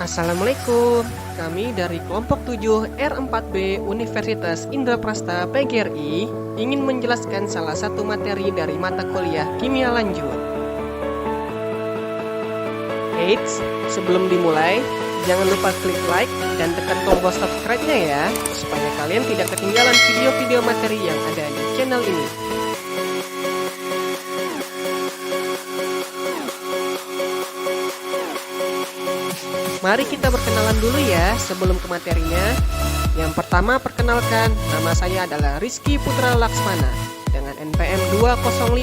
Assalamualaikum, kami dari kelompok 7 R4B Universitas Indraprasta PGRI ingin menjelaskan salah satu materi dari mata kuliah kimia lanjut. Eits, sebelum dimulai, jangan lupa klik like dan tekan tombol subscribe-nya ya, supaya kalian tidak ketinggalan video-video materi yang ada di channel ini. Mari kita berkenalan dulu ya sebelum ke materinya. Yang pertama, perkenalkan, nama saya adalah Rizky Putra Laksmana dengan NPM 205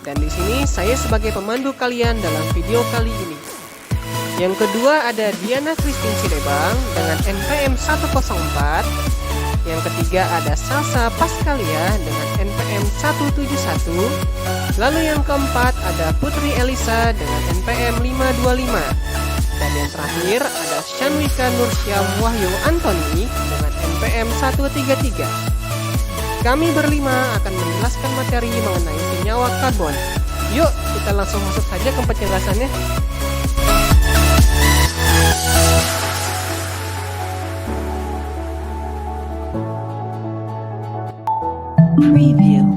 dan di sini saya sebagai pemandu kalian dalam video kali ini. Yang kedua ada Diana Christine Sidebang dengan NPM 104. Yang ketiga ada Salsa Paskalia dengan NPM 171. Lalu yang keempat ada Putri Elisa dengan NPM 525. Dan yang terakhir ada Shanwika Nursyam Wahyu Antoni dengan NPM 133. Kami berlima akan menjelaskan materi mengenai senyawa karbon. Yuk, kita langsung masuk saja ke penjelasannya. Preview.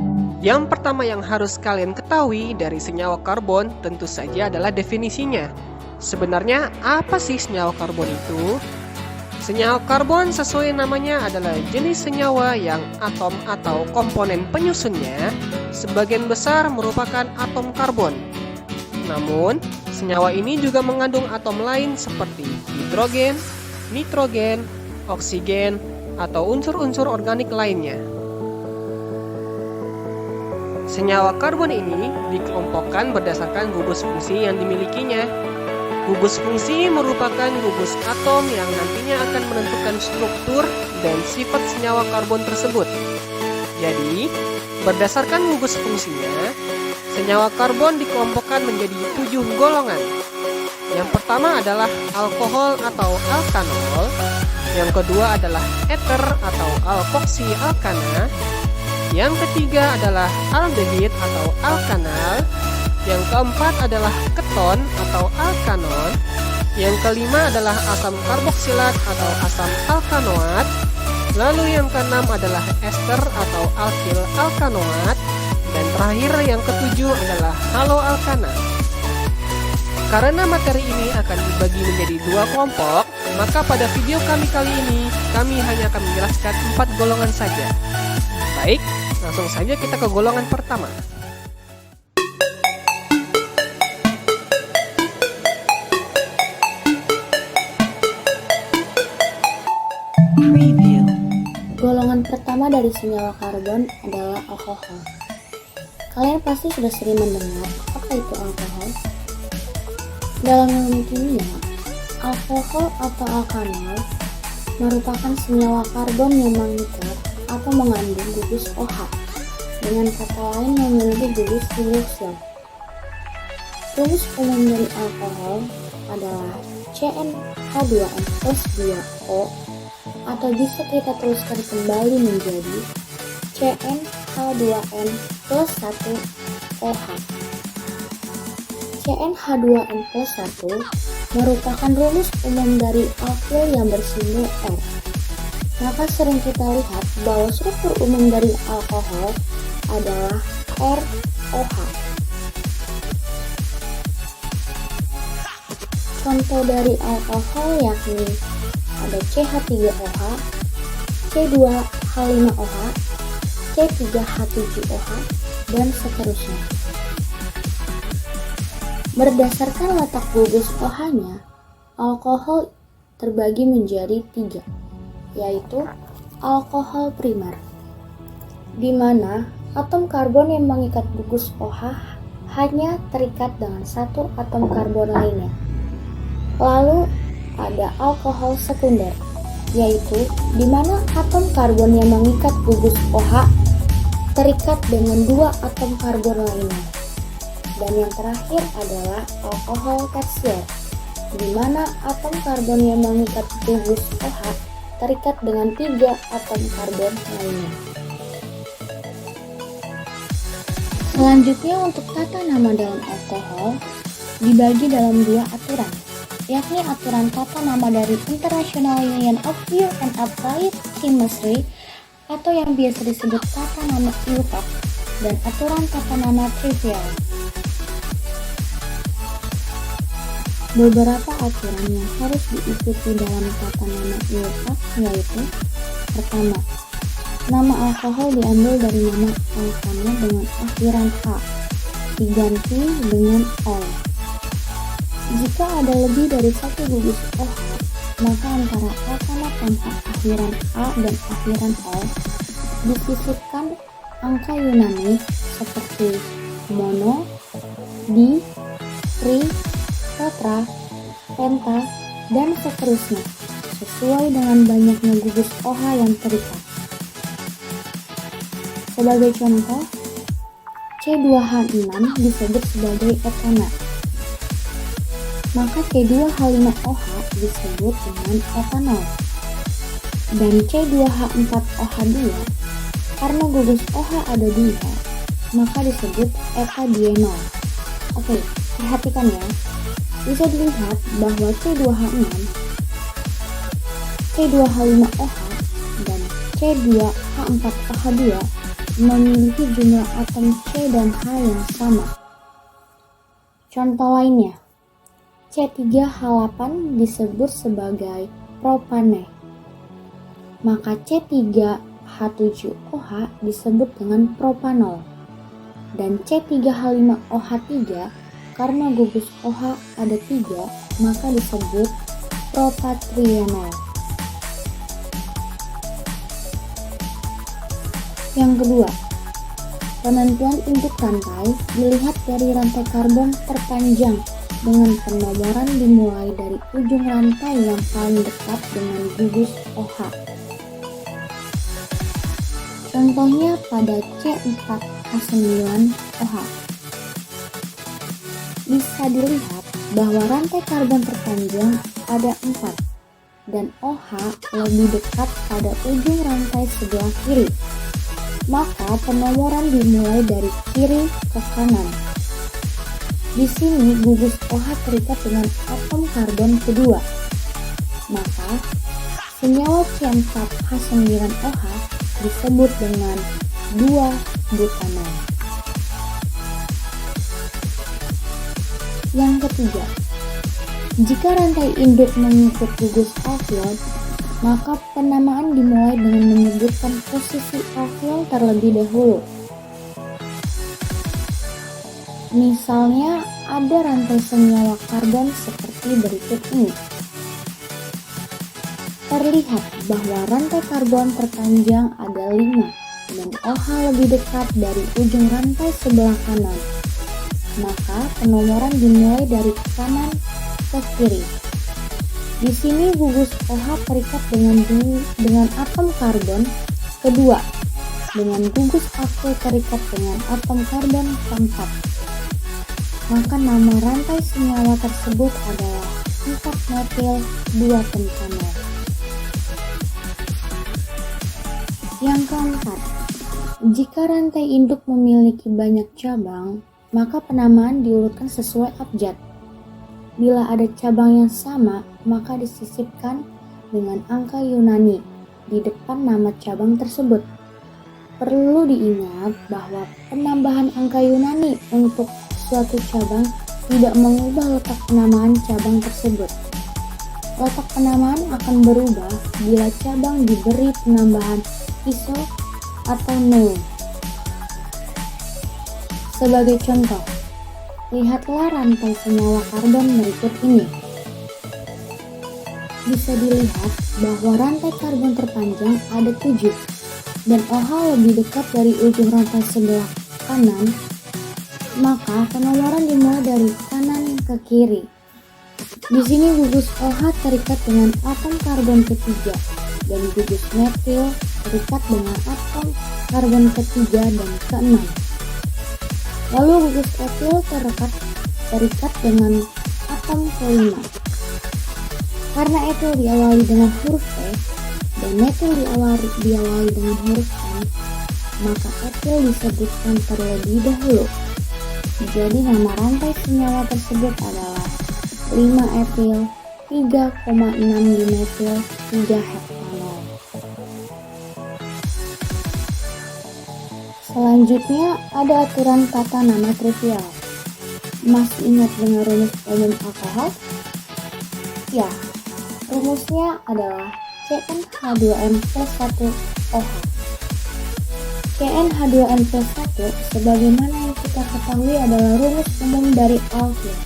Yang pertama yang harus kalian ketahui dari senyawa karbon tentu saja adalah definisinya. Sebenarnya apa sih senyawa karbon itu? Senyawa karbon sesuai namanya adalah jenis senyawa yang atom atau komponen penyusunnya sebagian besar merupakan atom karbon. Namun, senyawa ini juga mengandung atom lain seperti hidrogen, nitrogen, oksigen, atau unsur-unsur organik lainnya. Senyawa karbon ini dikelompokkan berdasarkan gugus fungsi yang dimilikinya. Gugus fungsi merupakan gugus atom yang nantinya akan menentukan struktur dan sifat senyawa karbon tersebut. Jadi, berdasarkan gugus fungsinya, senyawa karbon dikelompokkan menjadi 7 golongan. Yang pertama adalah alkohol atau alkanol. Yang kedua adalah eter atau alkoksi alkana. Yang ketiga adalah aldehid atau alkanal. Yang keempat adalah keton atau alkanon. Yang kelima adalah asam karboksilat atau asam alkanoat. Lalu yang keenam adalah ester atau alkil alkanoat. Dan terakhir yang ketujuh adalah haloalkana. Karena materi ini akan dibagi menjadi 2 kelompok, maka pada video kami kali ini, kami hanya akan menjelaskan 4 golongan saja. Baik, langsung saja kita ke golongan pertama. Golongan pertama dari senyawa karbon adalah alkohol. Kalian pasti sudah sering mendengar apa itu alkohol. Dalam ilmu kimia, alkohol atau alkanol merupakan senyawa karbon yang mengikat atau mengandung gugus OH, dengan kata lain memiliki gugus hidroksil. Rumus umum dari alkohol adalah CnH2n plus 2O, atau bisa kita tuliskan kembali menjadi CnH2n plus 1OH. CnH2n plus 1 merupakan rumus umum dari alkil yang bersimbol R. Maka sering kita lihat bahwa struktur umum dari alkohol adalah ROH. Contoh dari alkohol yakni ada CH3OH, C2H5OH, C3H7OH, dan seterusnya. Berdasarkan letak gugus OH-nya, alkohol terbagi menjadi 3, yaitu alkohol primer. di mana atom karbon yang mengikat gugus OH hanya terikat dengan satu atom karbon lainnya. Lalu ada alkohol sekunder, yaitu di mana atom karbon yang mengikat gugus OH terikat dengan dua atom karbon lainnya. Dan yang terakhir adalah alkohol tersier, di mana atom karbon yang mengikat gugus OH terikat dengan tiga atom karbon lainnya. Selanjutnya untuk tata nama dalam alkohol dibagi dalam dua aturan, yakni aturan tata nama dari International Union of Pure and Applied Chemistry atau yang biasa disebut tata nama IUPAC dan aturan tata nama trivial. Beberapa aturan yang harus diikuti dalam tata nama IUPAC yaitu: pertama, nama alkohol diambil dari nama alkana dengan akhiran A, diganti dengan ol. Jika ada lebih dari satu gugus OH, maka antara alkana tanpa akhiran A dan akhiran ol disisipkan angka Yunani seperti mono, di, tri, tetra, penta, dan seterusnya sesuai dengan banyaknya gugus OH yang terikat. Sebagai contoh, C2H6 disebut sebagai etana, maka C2H5OH disebut dengan etanol, dan C2H4OH2 karena gugus OH ada 2, maka disebut etadienol. Oke, perhatikan ya, bisa dilihat bahwa C2H6, C2H5OH, dan C2H4OH2 memiliki jumlah atom C dan H yang sama. Contoh lainnya, C3H8 disebut sebagai propane, maka C3H7OH disebut dengan propanol, dan C3H5OH3 karena gugus OH ada 3, maka disebut propatrienol. Yang kedua, penentuan induk rantai dilihat dari rantai karbon terpanjang dengan penomoran dimulai dari ujung rantai yang paling dekat dengan gugus OH. Contohnya pada C4H9OH. Bisa dilihat bahwa rantai karbon terpanjang ada 4 dan OH lebih dekat pada ujung rantai sebelah kiri. Maka penomoran dimulai dari kiri ke kanan. Di sini gugus OH terikat dengan atom karbon kedua. Maka senyawa C4H9OH disebut dengan 2-butanol. Yang ketiga, jika rantai induk mengikut gugus alkyl, maka penamaan dimulai dengan menyebutkan posisi alkyl terlebih dahulu. Misalnya ada rantai senyawa karbon seperti berikut ini. Terlihat bahwa rantai karbon terpanjang ada 5 dan OH lebih dekat dari ujung rantai sebelah kanan. Maka penomoran dimulai dari kanan ke kiri. Di sini gugus OH terikat dengan atom karbon kedua, dengan gugus alkyl terikat dengan atom karbon keempat. Maka nama rantai senyawa tersebut adalah 4-metil 2-pentanol. Yang keempat, jika rantai induk memiliki banyak cabang, maka penamaan diurutkan sesuai abjad. Bila ada cabang yang sama, maka disisipkan dengan angka Yunani di depan nama cabang tersebut. Perlu diingat bahwa penambahan angka Yunani untuk suatu cabang tidak mengubah letak penamaan cabang tersebut. Letak penamaan akan berubah bila cabang diberi penambahan iso atau null. Sebagai contoh, lihatlah rantai senyawa karbon berikut ini. Bisa dilihat bahwa rantai karbon terpanjang ada 7 dan OH lebih dekat dari ujung rantai sebelah kanan, maka penomoran dimulai dari kanan ke kiri. Di sini gugus OH terikat dengan atom karbon ketiga dan gugus metil terikat dengan atom karbon ketiga dan keenam. Lalu gugus etil terikat dengan atom kelima. Karena etil diawali dengan huruf E dan metil diawali dengan huruf N, maka etil disebutkan terlebih dahulu. Jadi nama rantai senyawa tersebut adalah 5 etil 3,6 dimetil 3 heptanol. Selanjutnya ada aturan tata nama trivial. Masih ingat dengan rumus umum alkohol? Ya, rumusnya adalah CnH2n+1OH. CnH2n+1 sebagaimana yang kita ketahui adalah rumus umum dari alkil.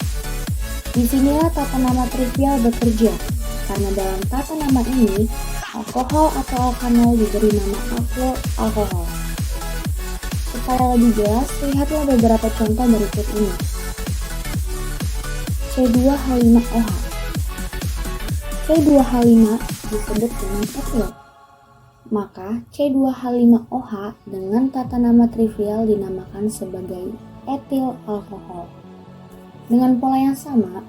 Disinilah tata nama trivial bekerja, karena dalam tata nama ini, alkohol atau alkanol diberi nama alkyl alkohol. Supaya lebih jelas, lihatlah beberapa contoh berikut ini. C2H5OH. C2H5 disebut dengan etil. Maka C2H5OH dengan tata nama trivial dinamakan sebagai etil alkohol. Dengan pola yang sama,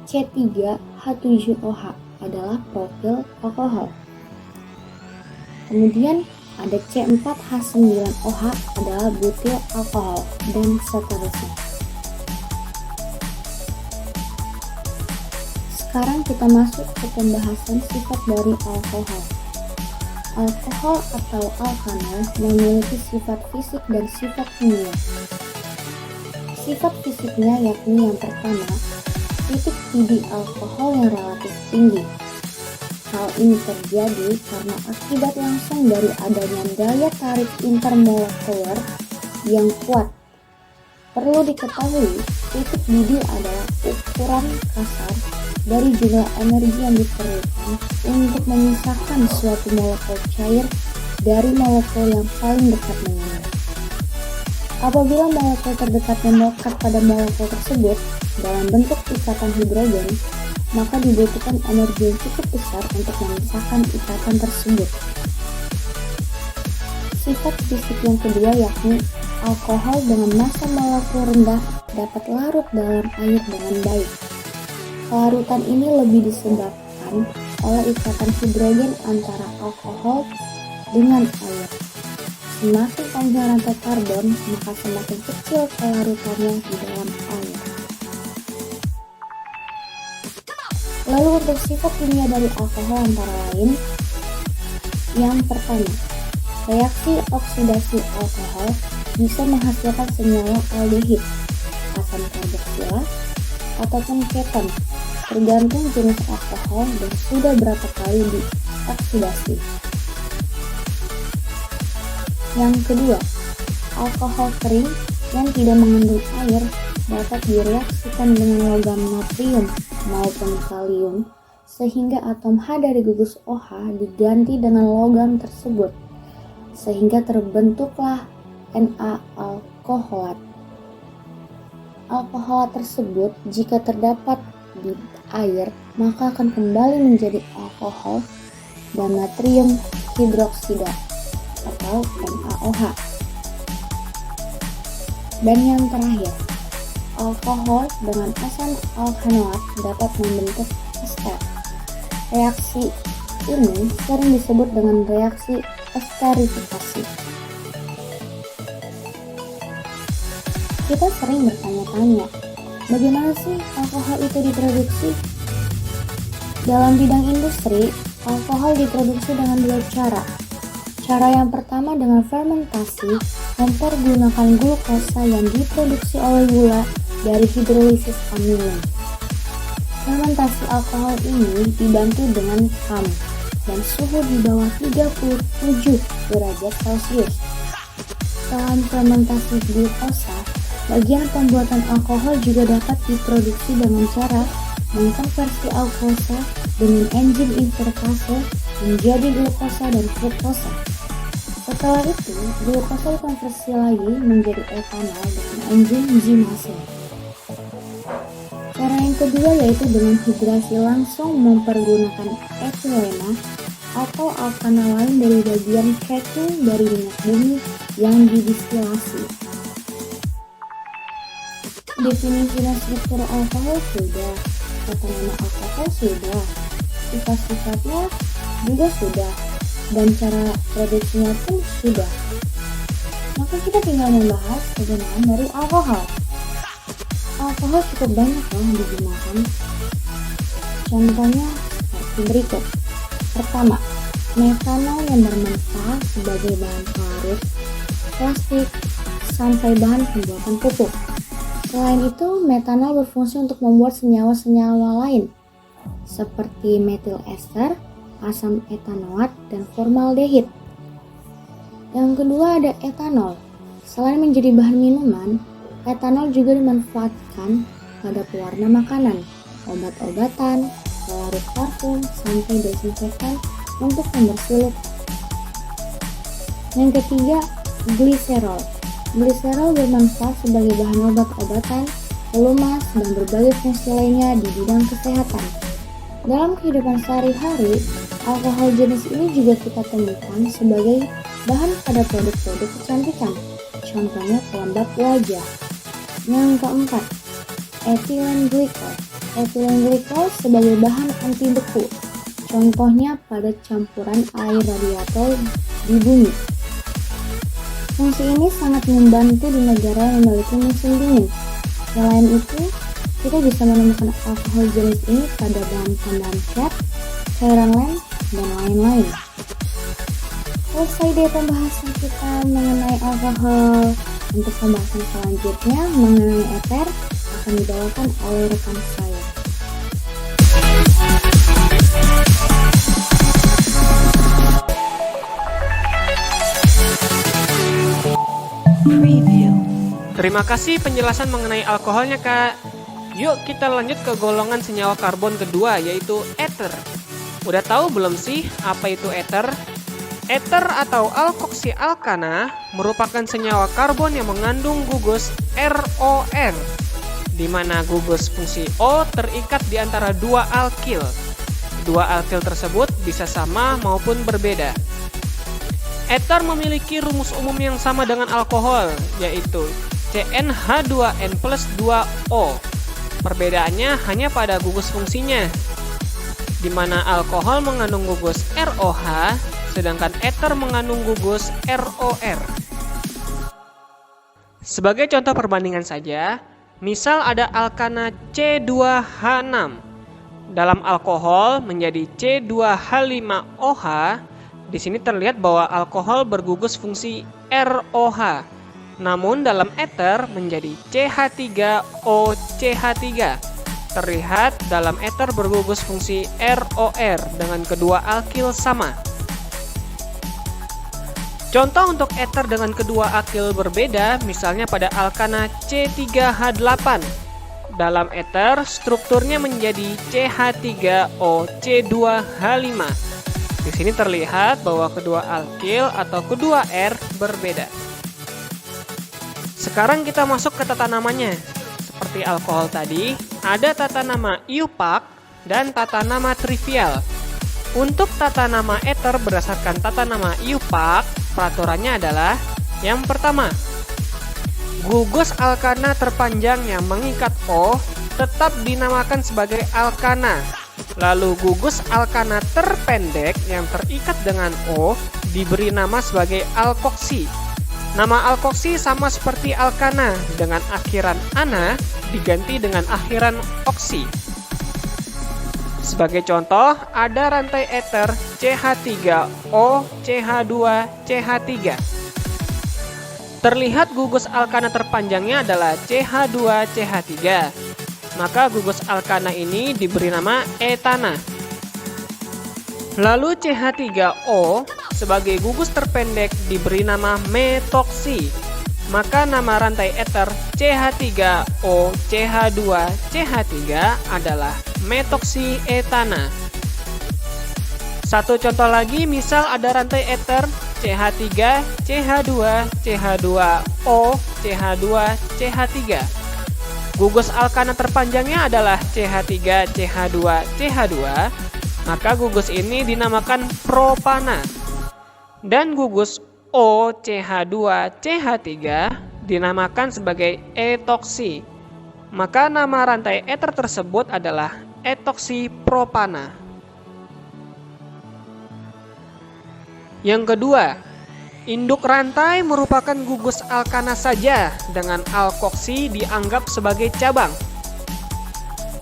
C3H7OH adalah propil alkohol. Kemudian ada C4H9OH adalah butil alkohol, dan seterusnya. Sekarang kita masuk ke pembahasan sifat dari alkohol. Alkohol atau alkanol memiliki sifat fisik dan sifat kimia. Sifat fisiknya yakni yang pertama, titik didih alkohol yang relatif tinggi. Hal ini terjadi karena akibat langsung dari adanya daya tarik intermolekuler yang kuat. Perlu diketahui, titik didih adalah ukuran kasar dari jumlah energi yang diperlukan untuk memisahkan suatu molekul cair dari molekul yang paling dekat dengannya. Apabila molekul terdekatnya melekat pada molekul tersebut dalam bentuk ikatan hidrogen, maka dibutuhkan energi yang cukup besar untuk memisahkan ikatan tersebut. Sifat fisik yang kedua yakni alkohol dengan massa molekul rendah dapat larut dalam air dengan baik. Kelarutan ini lebih disebabkan oleh ikatan hidrogen antara alkohol dengan air. Semakin panjang rantai karbon, maka semakin kecil kelarutannya di dalam air. Lalu untuk sifat kimia dari alkohol antara lain, yang pertama, reaksi oksidasi alkohol bisa menghasilkan senyawa aldehid, asam karboksila, ataupun keton, tergantung jenis alkohol dan sudah berapa kali dioksidasi. Yang kedua, alkohol kering yang tidak mengandung air dapat direaksikan dengan logam natrium maupun kalium sehingga atom H dari gugus OH diganti dengan logam tersebut sehingga terbentuklah Na-alkoholat. Alkoholat tersebut jika terdapat di air maka akan kembali menjadi alkohol dan natrium hidroksida atau NaOH. Dan yang terakhir, alkohol dengan asam alkanoat dapat membentuk ester. Reaksi ini sering disebut dengan reaksi esterifikasi. Kita sering bertanya-tanya, bagaimana sih alkohol itu diproduksi? Dalam bidang industri, alkohol diproduksi dengan dua cara. Cara yang pertama dengan fermentasi, mempergunakan glukosa yang diproduksi oleh gula dari hidrolisis amilin. Fermentasi alkohol ini dibantu dengan KAM dan suhu di bawah 37 derajat Celcius. Selain fermentasi glukosa, bagian pembuatan alkohol juga dapat diproduksi dengan cara mengkonversi alkosa dengan enzim invertase menjadi glukosa dan fruktosa. Setelah itu, glukosa dikonversi lagi menjadi etanol dengan enzim zimase. Cara yang kedua yaitu dengan hidrasi langsung mempergunakan etilena atau alkana lain dari bagian cracking dari minyak bumi yang didistilasi. Definisi dan struktur alkohol sudah, tata nama alkohol sudah, sifat-sifatnya juga sudah, dan cara produksinya pun sudah. Maka kita tinggal membahas kegunaan dari alkohol. Alkohol cukup banyak loh digunakan. Contohnya seperti berikut. Pertama, metanol yang bermanfaat sebagai bahan pelarut plastik sampai bahan pembuatan pupuk. Selain itu, metanol berfungsi untuk membuat senyawa-senyawa lain seperti metil ester, asam etanoat, dan formaldehid. Yang kedua ada etanol. Selain menjadi bahan minuman, etanol juga dimanfaatkan pada pewarna makanan, obat-obatan, pelarut parfum, sampai desinfektan untuk pembersih luka. Yang ketiga, gliserol. Gliserol bermanfaat sebagai bahan obat-obatan, pelumas, dan berbagai fungsi lainnya di bidang kesehatan. Dalam kehidupan sehari-hari, alkohol jenis ini juga kita temukan sebagai bahan pada produk-produk kecantikan, contohnya pelembab wajah. Yang keempat, etilen glikol. Etilen glikol sebagai bahan anti beku, contohnya pada campuran air radiator di bumi. Fungsi ini sangat membantu di negara yang memiliki musim dingin. Selain itu, kita bisa menemukan alkohol jenis ini pada bahan tambahan cat, cairan lem, dan lain-lain. Selesai deh pembahasan kita mengenai alkohol. Untuk pembahasan selanjutnya mengenai eter akan dibawakan oleh rekan saya. Terima kasih penjelasan mengenai alkoholnya, Kak. Yuk kita lanjut ke golongan senyawa karbon kedua, yaitu eter. Udah tahu belum sih apa itu eter? Eter atau alkoksialkana merupakan senyawa karbon yang mengandung gugus ROR, di mana gugus fungsi O terikat di antara dua alkil. Dua alkil tersebut bisa sama maupun berbeda. Eter memiliki rumus umum yang sama dengan alkohol, yaitu CnH2n plus 2O. Perbedaannya hanya pada gugus fungsinya, di mana alkohol mengandung gugus ROH, sedangkan eter mengandung gugus ROR. Sebagai contoh perbandingan saja, misal ada alkana C2H6 dalam alkohol menjadi C2H5OH. Di sini terlihat bahwa alkohol bergugus fungsi ROH, namun dalam eter menjadi CH3OCH3. Terlihat dalam eter bergugus fungsi ROR dengan kedua alkil sama. Contoh untuk eter dengan kedua alkil berbeda, misalnya pada alkana C3H8. Dalam eter, strukturnya menjadi CH3OC2H5. Di sini terlihat bahwa kedua alkil atau kedua R berbeda. Sekarang kita masuk ke tata namanya. Seperti alkohol tadi, ada tata nama IUPAC dan tata nama trivial. Untuk tata nama eter berdasarkan tata nama IUPAC, peraturannya adalah yang pertama, gugus alkana terpanjang yang mengikat O tetap dinamakan sebagai alkana. Lalu gugus alkana terpendek yang terikat dengan O diberi nama sebagai alkoksi. Nama alkoksi sama seperti alkana, dengan akhiran ana diganti dengan akhiran oksi. Sebagai contoh, ada rantai eter CH3O, CH2, CH3. Terlihat gugus alkana terpanjangnya adalah CH2, CH3. Maka gugus alkana ini diberi nama etana. Lalu CH3O sebagai gugus terpendek diberi nama metoksi. Maka nama rantai eter CH3O, CH2, CH3 adalah metoksi etana. Satu contoh lagi, misal ada rantai eter CH3, CH2, CH2O, CH2, CH3. Gugus alkana terpanjangnya adalah CH3, CH2, CH2, maka gugus ini dinamakan propana. Dan gugus OCH2, CH3 dinamakan sebagai etoksi. Maka nama rantai eter tersebut adalah etoksi propana. Yang kedua, induk rantai merupakan gugus alkana saja dengan alkoksi dianggap sebagai cabang.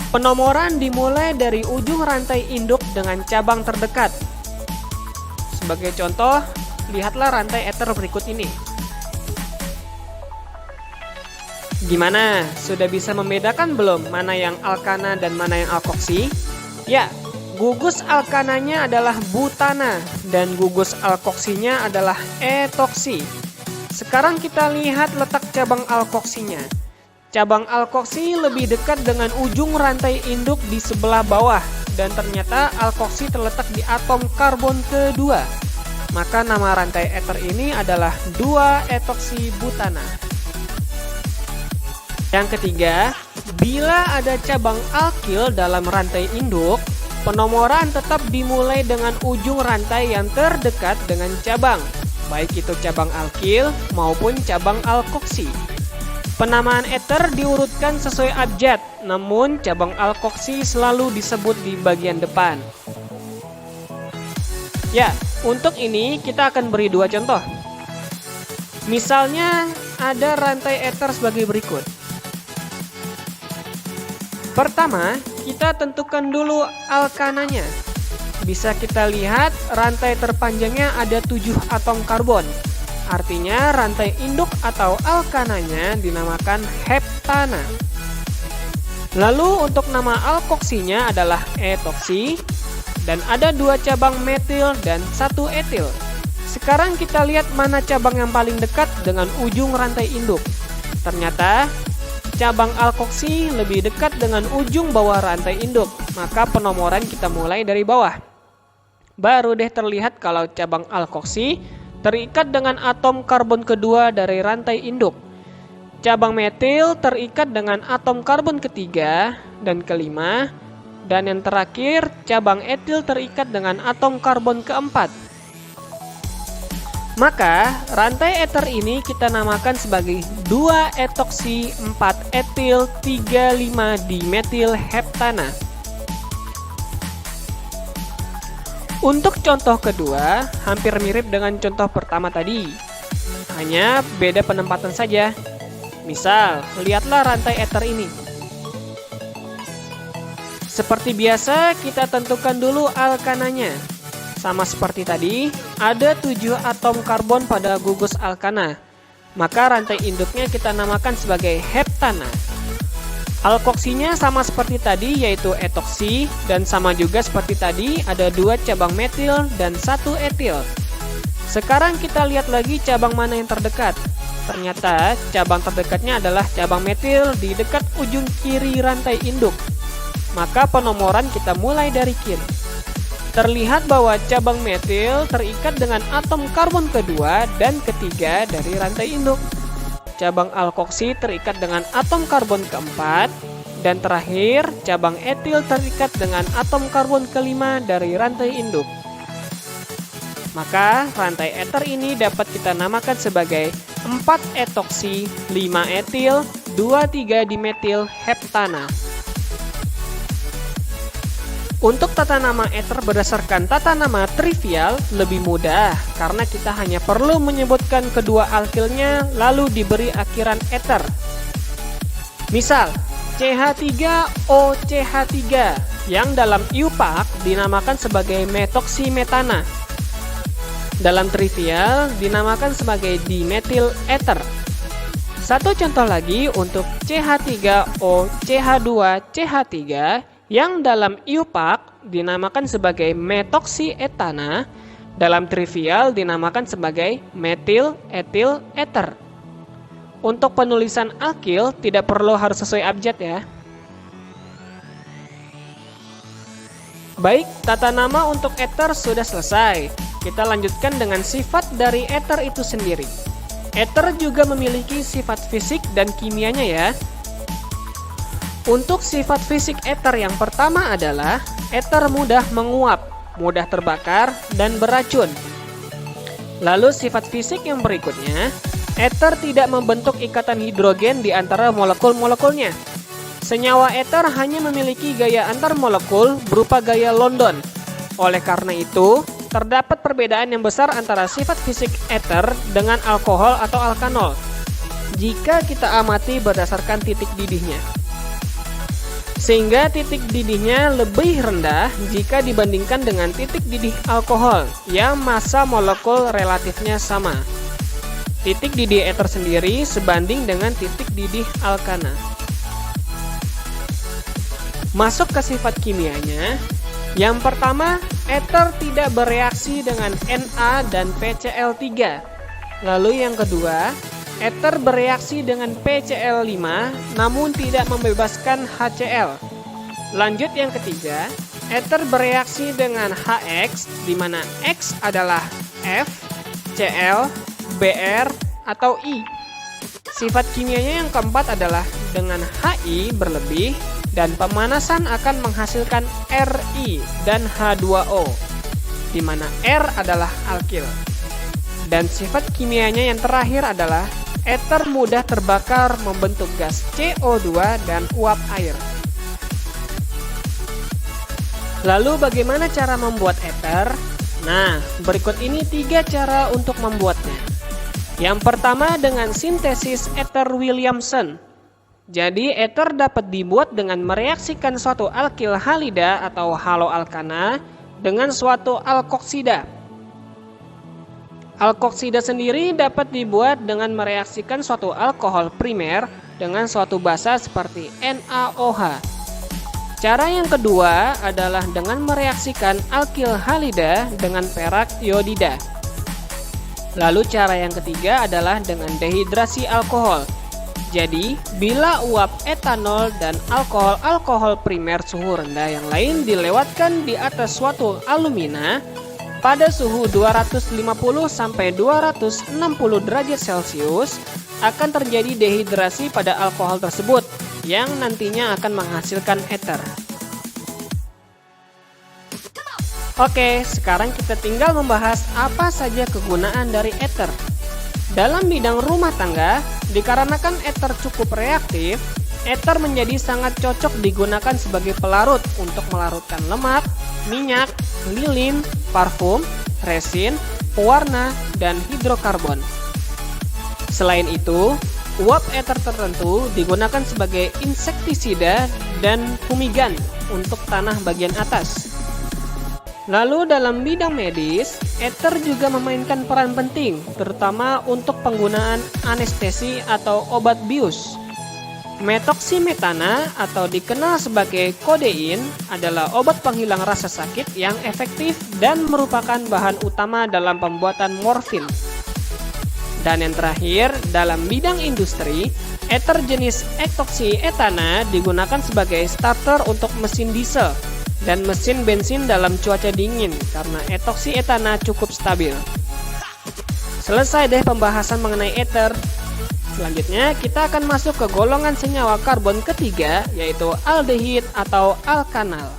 Penomoran dimulai dari ujung rantai induk dengan cabang terdekat. Sebagai contoh, lihatlah rantai eter berikut ini. Gimana? Sudah bisa membedakan belum mana yang alkana dan mana yang alkoksi? Ya, gugus alkananya adalah butana dan gugus alkoksinya adalah etoksi. Sekarang kita lihat letak cabang alkoksinya. Cabang alkoksi lebih dekat dengan ujung rantai induk di sebelah bawah dan ternyata alkoksi terletak di atom karbon kedua. Maka nama rantai eter ini adalah 2-etoksi butana. Yang ketiga, bila ada cabang alkil dalam rantai induk, penomoran tetap dimulai dengan ujung rantai yang terdekat dengan cabang, baik itu cabang alkil maupun cabang alkoksi. Penamaan eter diurutkan sesuai abjad, namun cabang alkoksi selalu disebut di bagian depan. Ya, untuk ini kita akan beri dua contoh. Misalnya ada rantai eter sebagai berikut. Pertama, kita tentukan dulu alkananya. Bisa kita lihat rantai terpanjangnya ada 7 atom karbon. Artinya rantai induk atau alkananya dinamakan heptana. Lalu untuk nama alkoksinya adalah etoksi. Dan ada 2 cabang metil dan 1 etil. Sekarang kita lihat mana cabang yang paling dekat dengan ujung rantai induk. Ternyata cabang alkoksi lebih dekat dengan ujung bawah rantai induk, maka penomoran kita mulai dari bawah. Baru deh terlihat kalau cabang alkoksi terikat dengan atom karbon kedua dari rantai induk. Cabang metil terikat dengan atom karbon ketiga dan kelima, dan yang terakhir cabang etil terikat dengan atom karbon keempat. Maka, rantai eter ini kita namakan sebagai 2-etoksi 4-etil 3,5-dimetil heptana. Untuk contoh kedua, hampir mirip dengan contoh pertama tadi. Hanya beda penempatan saja. Misal, lihatlah rantai eter ini. Seperti biasa, kita tentukan dulu alkananya. Sama seperti tadi, ada 7 atom karbon pada gugus alkana. Maka rantai induknya kita namakan sebagai heptana. Alkoksinya sama seperti tadi, yaitu etoksi, dan sama juga seperti tadi, ada 2 cabang metil dan 1 etil. Sekarang kita lihat lagi cabang mana yang terdekat. Ternyata cabang terdekatnya adalah cabang metil di dekat ujung kiri rantai induk. Maka penomoran kita mulai dari kiri. Terlihat bahwa cabang metil terikat dengan atom karbon kedua dan ketiga dari rantai induk. Cabang alkoksi terikat dengan atom karbon keempat. Dan terakhir, cabang etil terikat dengan atom karbon kelima dari rantai induk. Maka, rantai eter ini dapat kita namakan sebagai 4-etoksi 5-etil 2,3-dimetil heptana. Untuk tata nama eter berdasarkan tata nama trivial lebih mudah karena kita hanya perlu menyebutkan kedua alkilnya lalu diberi akhiran eter. Misal, CH3OCH3 yang dalam IUPAC dinamakan sebagai metoksimetana. Dalam trivial dinamakan sebagai dimetil eter. Satu contoh lagi untuk CH3OCH2CH3 yang dalam IUPAC dinamakan sebagai metoksietana, dalam trivial dinamakan sebagai metil etil eter. Untuk penulisan alkil tidak perlu harus sesuai abjad ya. Baik, tata nama untuk ether sudah selesai. Kita lanjutkan dengan sifat dari ether itu sendiri. Ether juga memiliki sifat fisik dan kimianya ya. Untuk sifat fisik ether yang pertama adalah ether mudah menguap, mudah terbakar, dan beracun. Lalu sifat fisik yang berikutnya, ether tidak membentuk ikatan hidrogen di antara molekul-molekulnya. Senyawa ether hanya memiliki gaya antar molekul berupa gaya London. Oleh karena itu, terdapat perbedaan yang besar antara sifat fisik ether dengan alkohol atau alkanol jika kita amati berdasarkan titik didihnya. Sehingga titik didihnya lebih rendah jika dibandingkan dengan titik didih alkohol yang massa molekul relatifnya sama. Titik didih ether sendiri sebanding dengan titik didih alkana. Masuk ke sifat kimianya. Yang pertama, ether tidak bereaksi dengan Na dan PCl3. Lalu yang kedua, ether bereaksi dengan PCl5 namun tidak membebaskan HCl. Lanjut yang ketiga, ether bereaksi dengan HX di mana X adalah F, Cl, Br, atau I. Sifat kimianya yang keempat adalah dengan HI berlebih dan pemanasan akan menghasilkan Ri dan H2O, di mana R adalah alkil. Dan sifat kimianya yang terakhir adalah ether mudah terbakar membentuk gas CO2 dan uap air. Lalu bagaimana cara membuat ether? Nah, berikut ini 3 cara untuk membuatnya. Yang pertama dengan sintesis ether Williamson. Jadi ether dapat dibuat dengan mereaksikan suatu alkil halida atau haloalkana dengan suatu alkoksida. Alkoksida sendiri dapat dibuat dengan mereaksikan suatu alkohol primer dengan suatu basa seperti NaOH. Cara yang kedua adalah dengan mereaksikan alkil halida dengan perak iodida. Lalu cara yang ketiga adalah dengan dehidrasi alkohol. Jadi, bila uap etanol dan alkohol primer suhu rendah yang lain dilewatkan di atas suatu alumina pada suhu 250 sampai 260 derajat Celcius, akan terjadi dehidrasi pada alkohol tersebut yang nantinya akan menghasilkan ether. Oke, sekarang kita tinggal membahas apa saja kegunaan dari ether. Dalam bidang rumah tangga, dikarenakan ether cukup reaktif, ether menjadi sangat cocok digunakan sebagai pelarut untuk melarutkan lemak, minyak, lilin, parfum, resin, pewarna, dan hidrokarbon. Selain itu, uap ether tertentu digunakan sebagai insektisida dan fumigan untuk tanah bagian atas. Lalu dalam bidang medis, ether juga memainkan peran penting, terutama untuk penggunaan anestesi atau obat bius. Metoksimetana atau dikenal sebagai kodein adalah obat penghilang rasa sakit yang efektif dan merupakan bahan utama dalam pembuatan morfin. Dan yang terakhir, dalam bidang industri, ether jenis etoksietana digunakan sebagai starter untuk mesin diesel dan mesin bensin dalam cuaca dingin karena etoksietana cukup stabil. Selesai deh pembahasan mengenai ether. Selanjutnya kita akan masuk ke golongan senyawa karbon ketiga, yaitu aldehid atau alkanal.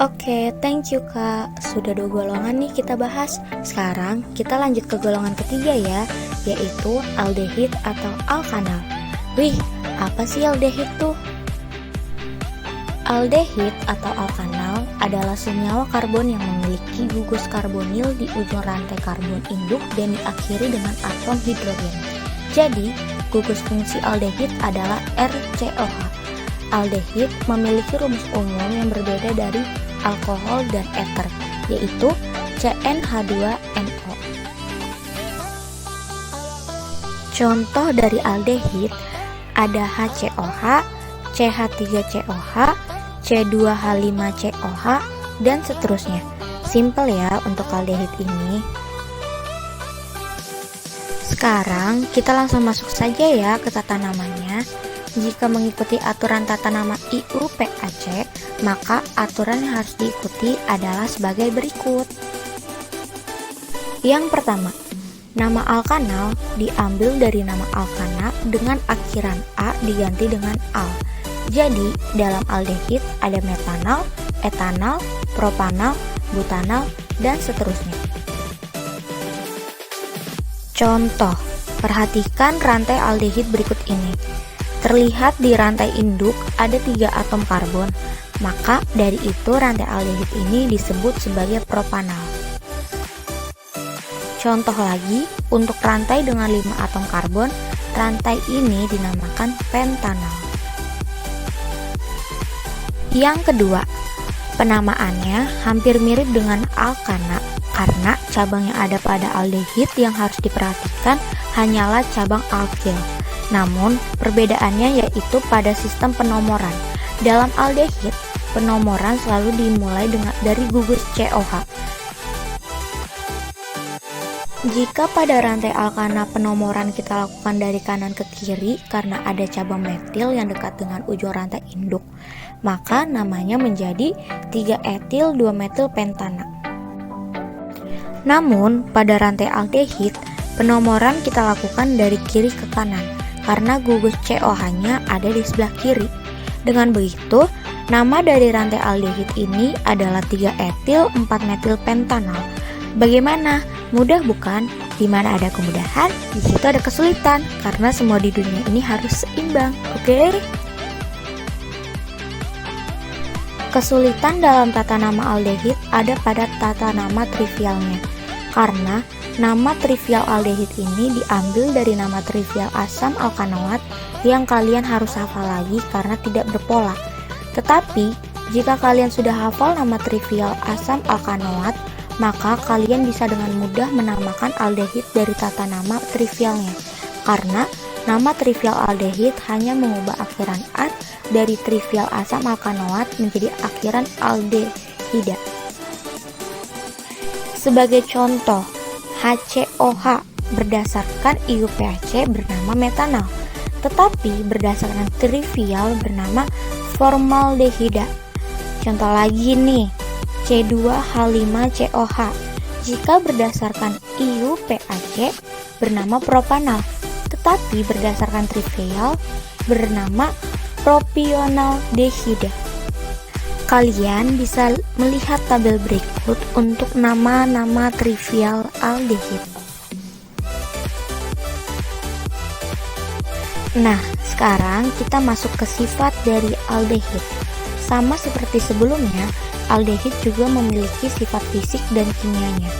Oke, thank you Kak. Sudah 2 golongan nih kita bahas. Sekarang kita lanjut ke golongan ketiga ya, yaitu aldehid atau alkanal. Wih, apa sih aldehid tuh? Aldehid atau alkanal adalah senyawa karbon yang memiliki gugus karbonil di ujung rantai karbon induk dan diakhiri dengan atom hidrogen. Jadi, gugus fungsi aldehid adalah RCOH. Aldehid memiliki rumus umum yang berbeda dari alkohol dan ether, yaitu CnH2nO. Contoh dari aldehid ada HCOH, CH3COH, C2H5COH, dan seterusnya. Simple ya untuk aldehid ini. Sekarang kita langsung masuk saja ya ke tata namanya. Jika mengikuti aturan tata nama IUPAC, maka aturan yang harus diikuti adalah sebagai berikut. Yang pertama, nama alkanal diambil dari nama alkana dengan akhiran A diganti dengan al. Jadi, dalam aldehid ada metanal, etanal, propanal, butanal, dan seterusnya. Contoh, perhatikan rantai aldehid berikut ini. Terlihat di rantai induk ada 3 atom karbon, maka dari itu rantai aldehid ini disebut sebagai propanal. Contoh lagi, untuk rantai dengan 5 atom karbon, rantai ini dinamakan pentanal. Yang kedua, penamaannya hampir mirip dengan alkana karena cabang yang ada pada aldehid yang harus diperhatikan hanyalah cabang alkil. Namun, perbedaannya yaitu pada sistem penomoran. Dalam aldehid, penomoran selalu dimulai dari gugus COH. Jika pada rantai alkana penomoran kita lakukan dari kanan ke kiri karena ada cabang metil yang dekat dengan ujung rantai induk, maka namanya menjadi 3-etil 2-metil pentana. Namun, pada rantai aldehid, penomoran kita lakukan dari kiri ke kanan karena gugus COH-nya ada di sebelah kiri. Dengan begitu, nama dari rantai aldehid ini adalah 3-etil 4-metil pentanal. Bagaimana? Mudah bukan? Di mana ada kemudahan, di situ ada kesulitan karena semua di dunia ini harus seimbang. Oke? Kesulitan dalam tata nama aldehid ada pada tata nama trivialnya. Karena nama trivial aldehid ini diambil dari nama trivial asam alkanoat yang kalian harus hafal lagi karena tidak berpola. Tetapi, jika kalian sudah hafal nama trivial asam alkanoat, maka kalian bisa dengan mudah menamakan aldehid dari tata nama trivialnya. Karena nama trivial aldehid hanya mengubah akhiran -at dari trivial asam alkanoat menjadi akhiran aldehida. Sebagai contoh, HCOH berdasarkan IUPAC bernama metanal, tetapi berdasarkan trivial bernama formaldehida. Contoh lagi nih, C2H5COH jika berdasarkan IUPAC bernama propanal, tetapi berdasarkan trivial bernama propionaldehida. Kalian bisa melihat tabel berikut untuk nama-nama trivial aldehid. Nah, sekarang kita masuk ke sifat dari aldehid. Sama seperti sebelumnya, aldehid juga memiliki sifat fisik dan kimianya.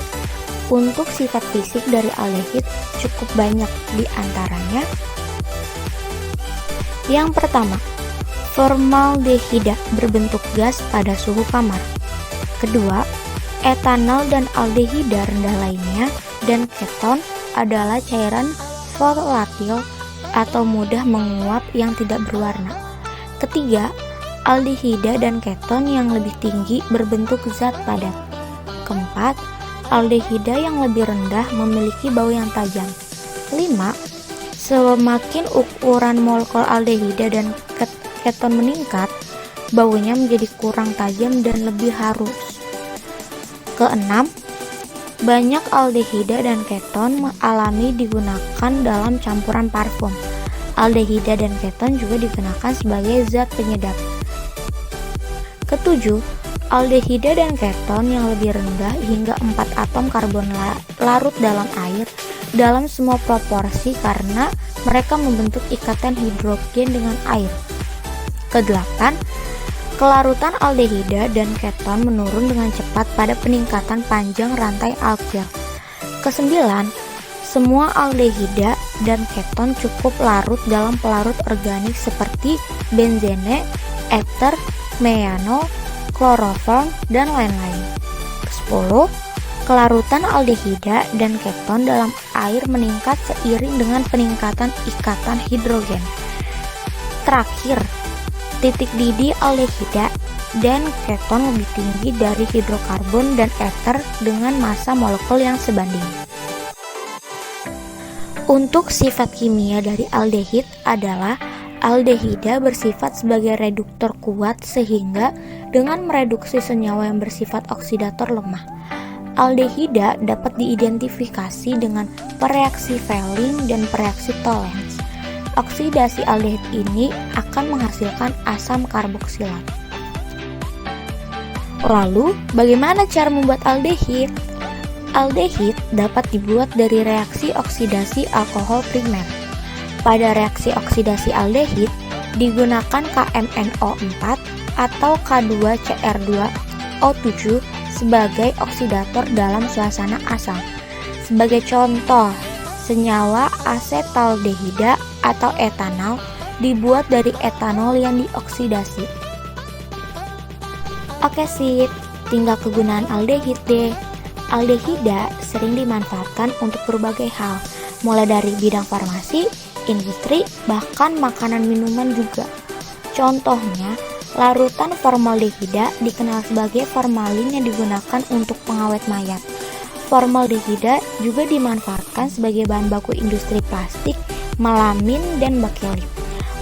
Untuk sifat fisik dari aldehid cukup banyak, di antaranya yang pertama, formaldehida berbentuk gas pada suhu kamar. Kedua, etanol dan aldehida rendah lainnya dan keton adalah cairan volatil atau mudah menguap yang tidak berwarna. Ketiga, aldehida dan keton yang lebih tinggi berbentuk zat padat. Keempat, aldehida yang lebih rendah memiliki bau yang tajam. 5. Semakin ukuran molekul aldehida dan keton meningkat, baunya menjadi kurang tajam dan lebih halus. Keenam, banyak aldehida dan keton alami digunakan dalam campuran parfum. Aldehida dan keton juga digunakan sebagai zat penyedap. Ketujuh, aldehida dan keton yang lebih rendah hingga 4 atom karbon larut dalam air dalam semua proporsi karena mereka membentuk ikatan hidrogen dengan air. Kedelapan, kelarutan aldehida dan keton menurun dengan cepat pada peningkatan panjang rantai alkil. Kesembilan, semua aldehida dan keton cukup larut dalam pelarut organik seperti benzene, ether, metanol, kloroform, dan lain-lain. 10. Kelarutan aldehida dan keton dalam air meningkat seiring dengan peningkatan ikatan hidrogen. Terakhir, titik didih aldehida dan keton lebih tinggi dari hidrokarbon dan ether dengan massa molekul yang sebanding. Untuk sifat kimia dari aldehid adalah aldehida bersifat sebagai reduktor kuat sehingga dengan mereduksi senyawa yang bersifat oksidator lemah. Aldehida dapat diidentifikasi dengan pereaksi Fehling dan pereaksi Tollens. Oksidasi aldehid ini akan menghasilkan asam karboksilat. Lalu, bagaimana cara membuat aldehid? Aldehid dapat dibuat dari reaksi oksidasi alkohol primer. Pada reaksi oksidasi aldehid digunakan KMNO4 atau K2CR2O7 sebagai oksidator dalam suasana asam. Sebagai contoh, senyawa asetaldehida atau etanol dibuat dari etanol yang dioksidasi. Oke sip, tinggal kegunaan aldehid deh. Aldehida sering dimanfaatkan untuk berbagai hal, mulai dari bidang farmasi, industri, bahkan makanan minuman juga. Contohnya, larutan formaldehida dikenal sebagai formalin yang digunakan untuk pengawet mayat. Formaldehida juga dimanfaatkan sebagai bahan baku industri plastik, melamin, dan bakelit.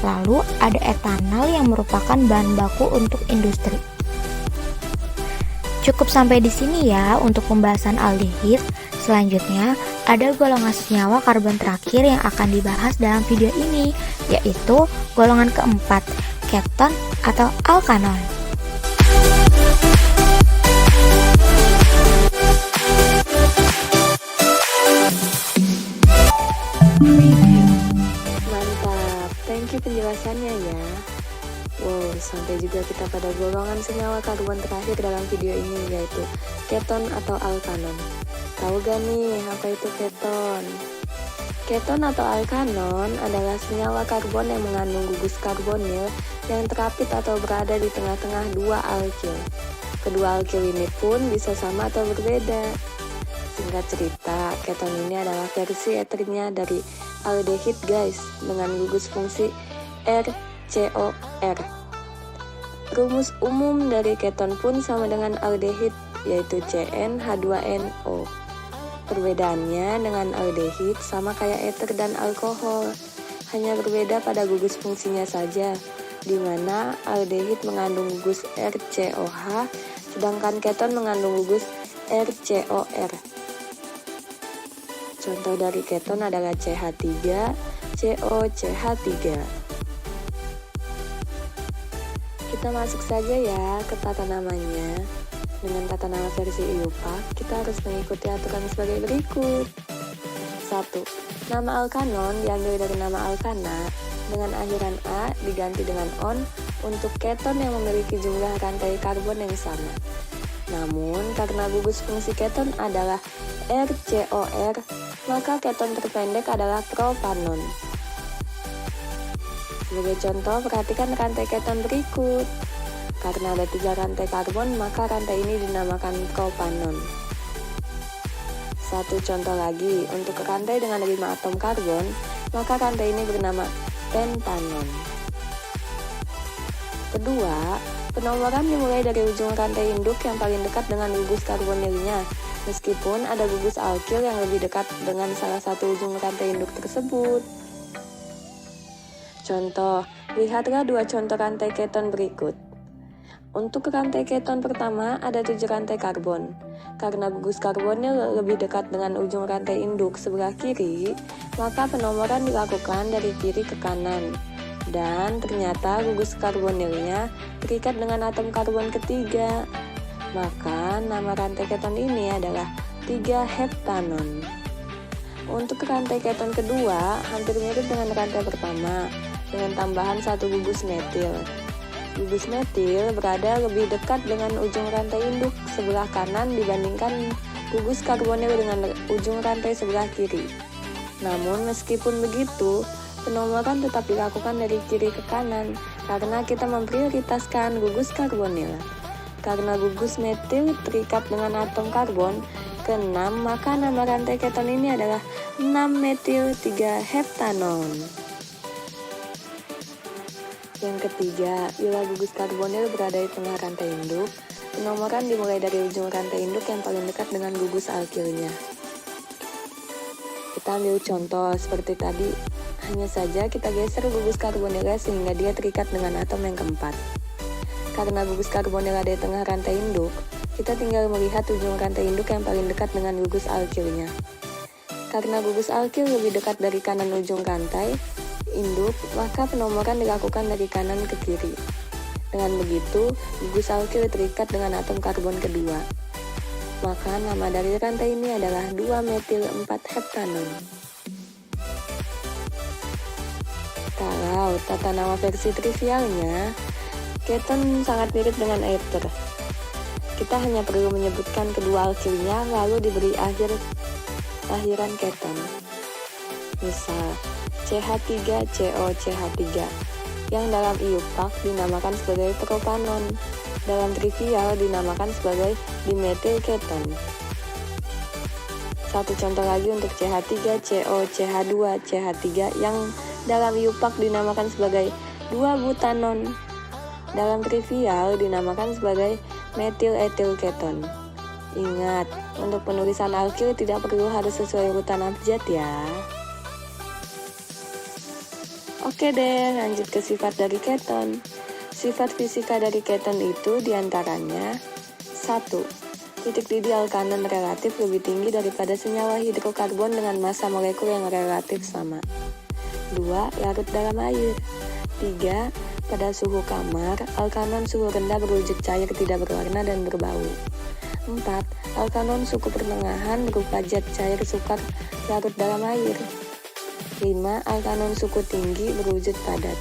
Lalu ada etanol yang merupakan bahan baku untuk industri. Cukup sampai di sini ya untuk pembahasan aldehid. Selanjutnya, ada golongan senyawa karbon terakhir yang akan dibahas dalam video ini, yaitu golongan keempat, keton atau alkanon. Mantap, thank you penjelasannya ya. Wow, sampai juga kita pada golongan senyawa karbon terakhir dalam video ini, yaitu keton atau alkanon. Tahu gak nih apa itu keton? Keton atau alkanon adalah senyawa karbon yang mengandung gugus karbonil yang terapit atau berada di tengah-tengah dua alkil. Kedua alkil ini pun bisa sama atau berbeda. Singkat cerita, keton ini adalah versi eternya dari aldehid guys, dengan gugus fungsi RCOR. Rumus umum dari keton pun sama dengan aldehid, yaitu CnH2nO. Perbedaannya dengan aldehid sama kayak eter dan alkohol, hanya berbeda pada gugus fungsinya saja, di mana aldehid mengandung gugus RCOH, sedangkan keton mengandung gugus RCOR. Contoh dari keton adalah CH3, COCH3. Kita masuk saja ya ke tata namanya. Dengan tata nama versi IUPAC, kita harus mengikuti aturan sebagai berikut. 1. Nama alkanon diambil dari nama alkana dengan akhiran A diganti dengan on untuk keton yang memiliki jumlah rantai karbon yang sama. Namun, karena gugus fungsi keton adalah RCOR, maka keton terpendek adalah propanon. Sebagai contoh, perhatikan rantai keton berikut. Karena ada 3 rantai karbon, maka rantai ini dinamakan propanon. Satu contoh lagi, untuk rantai dengan 5 atom karbon, maka rantai ini bernama pentanon. Kedua, penomoran dimulai dari ujung rantai induk yang paling dekat dengan gugus karbonilnya, meskipun ada gugus alkil yang lebih dekat dengan salah satu ujung rantai induk tersebut. Contoh, lihatlah 2 contoh rantai keton berikut. Untuk rantai keton pertama ada 7 rantai karbon. Karena gugus karbonil lebih dekat dengan ujung rantai induk sebelah kiri, maka penomoran dilakukan dari kiri ke kanan. Dan ternyata gugus karbonilnya terikat dengan atom karbon ketiga. Maka nama rantai keton ini adalah 3-heptanon. Untuk rantai keton kedua hampir mirip dengan rantai pertama, dengan tambahan 1 gugus metil. Gugus metil berada lebih dekat dengan ujung rantai induk sebelah kanan dibandingkan gugus karbonil dengan ujung rantai sebelah kiri. Namun meskipun begitu, penomoran tetap dilakukan dari kiri ke kanan karena kita memprioritaskan gugus karbonil. Karena gugus metil terikat dengan atom karbon ke-6, maka nama rantai keton ini adalah 6-metil 3-heptanon. Yang ketiga, bila gugus karbonil berada di tengah rantai induk, penomoran dimulai dari ujung rantai induk yang paling dekat dengan gugus alkilnya. Kita Kita ambil contoh seperti tadi, hanya saja kita geser gugus karbonila sehingga dia terikat dengan atom yang keempat. Karena gugus karbonila di tengah rantai induk, kita tinggal melihat ujung rantai induk yang paling dekat dengan gugus alkilnya. Karena gugus alkil lebih dekat dari kanan ujung rantai induk, maka penomoran dilakukan dari kanan ke kiri. Dengan begitu, gugus alkil terikat dengan atom karbon kedua. Maka nama dari rantai ini adalah 2-metil-4-heptanon. Kalau tata nama versi trivialnya, keton sangat mirip dengan ether. Kita hanya perlu menyebutkan kedua alkilnya lalu diberi akhiran keton. Misal, CH3COCH3 yang dalam IUPAC dinamakan sebagai propanon. Dalam trivial dinamakan sebagai dimetil keton. Satu contoh lagi untuk CH3COCH2CH3 yang dalam IUPAC dinamakan sebagai 2-butanon. Dalam trivial dinamakan sebagai metil etil keton. Ingat, untuk penulisan alkil tidak perlu harus sesuai urutan abjad ya. Oke deh, lanjut ke sifat dari keton. Sifat fisika dari keton itu diantaranya 1. Titik didih alkanon relatif lebih tinggi daripada senyawa hidrokarbon dengan massa molekul yang relatif sama. 2. Larut dalam air. 3. Pada suhu kamar, alkanon suhu rendah berwujud cair tidak berwarna dan berbau. 4. Alkanon suhu pertengahan berupa zat cair sukar larut dalam air. 5. Alkanon suhu tinggi berwujud padat.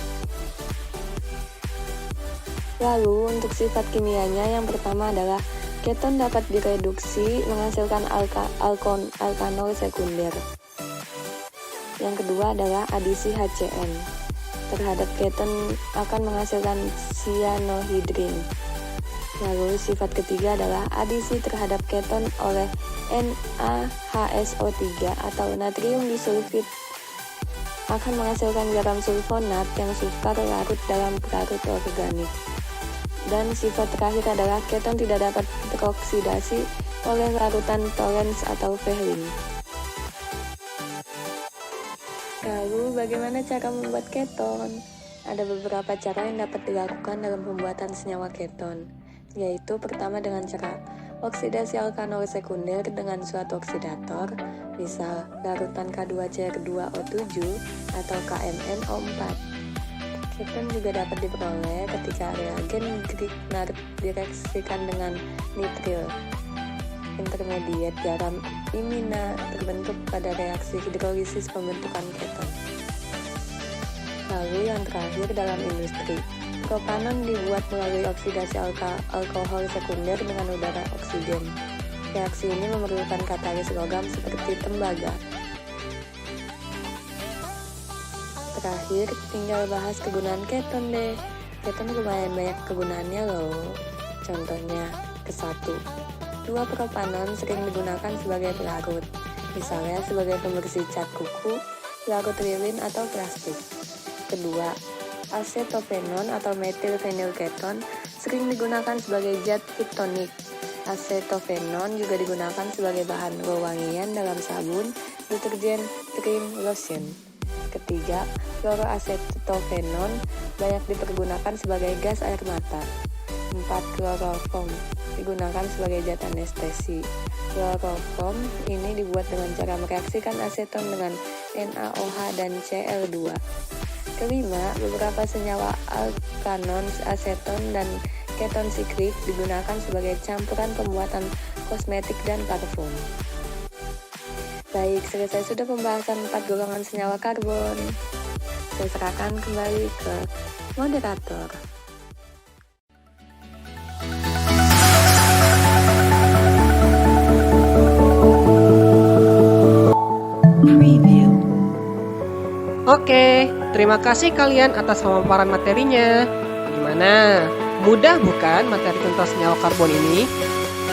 Lalu untuk sifat kimianya yang pertama adalah keton dapat direduksi menghasilkan alkanol sekunder. Yang kedua adalah adisi HCN. Terhadap keton akan menghasilkan cyanohidrin. Lalu sifat ketiga adalah adisi terhadap keton oleh NaHSO3 atau natrium disulfid akan menghasilkan garam sulfonat yang sukar larut dalam pelarut organik. Dan sifat terakhir adalah keton tidak dapat teroksidasi oleh larutan Tollens atau Vehling. Lalu bagaimana cara membuat keton? Ada beberapa cara yang dapat dilakukan dalam pembuatan senyawa keton, yaitu pertama dengan cara oksidasi alkanol sekunder dengan suatu oksidator, misal larutan K2CR2O7 atau KMnO4. Keton juga dapat diperoleh ketika reagen Grignard direaksikan dengan nitril. Intermediat garam imina terbentuk pada reaksi hidrolisis pembentukan keton. Lalu yang terakhir dalam industri, propanon dibuat melalui oksidasi alkohol sekunder dengan udara oksigen. Reaksi ini memerlukan katalis logam seperti tembaga. Terakhir, tinggal bahas kegunaan keton deh. Keton lumayan banyak kegunaannya loh. Contohnya, ke-1, 2-propanon sering digunakan sebagai pelarut, misalnya sebagai pembersih cat kuku, pelarut lilin atau plastik. Kedua, acetophenon atau metilfenilketon sering digunakan sebagai zat ketonik. Acetophenon juga digunakan sebagai bahan wewangian dalam sabun, deterjen, krim, lotion. Ketiga, fluoroacetophenon banyak dipergunakan sebagai gas air mata. 4. Chloroform digunakan sebagai zat anestesi. Chloroform ini dibuat dengan cara mereaksikan aseton dengan NaOH dan Cl2. Kelima, beberapa senyawa alkanon, aseton, dan keton siklik digunakan sebagai campuran pembuatan kosmetik dan parfum. Baik, selesai sudah pembahasan 4 golongan senyawa karbon. Saya serahkan kembali ke moderator. Oke, terima kasih kalian atas pemaparan materinya. Gimana? Mudah bukan materi tentang senyawa karbon ini?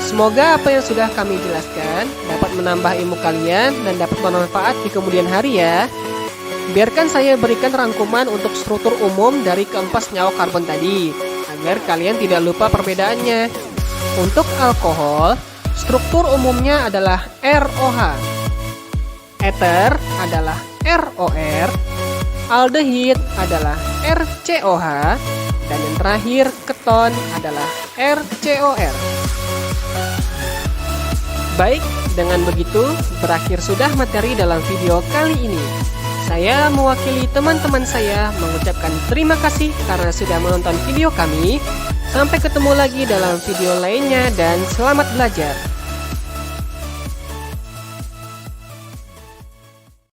Semoga apa yang sudah kami jelaskan dapat menambah ilmu kalian dan dapat bermanfaat di kemudian hari ya. Biarkan saya berikan rangkuman untuk struktur umum dari keempat senyawa karbon tadi, agar kalian tidak lupa perbedaannya. Untuk alkohol, struktur umumnya adalah ROH. Ether adalah ROR, aldehid adalah RCOH, dan yang terakhir keton adalah RCOR. Baik, dengan begitu berakhir sudah materi dalam video kali ini. Saya mewakili teman-teman saya mengucapkan terima kasih karena sudah menonton video kami. Sampai ketemu lagi dalam video lainnya dan selamat belajar.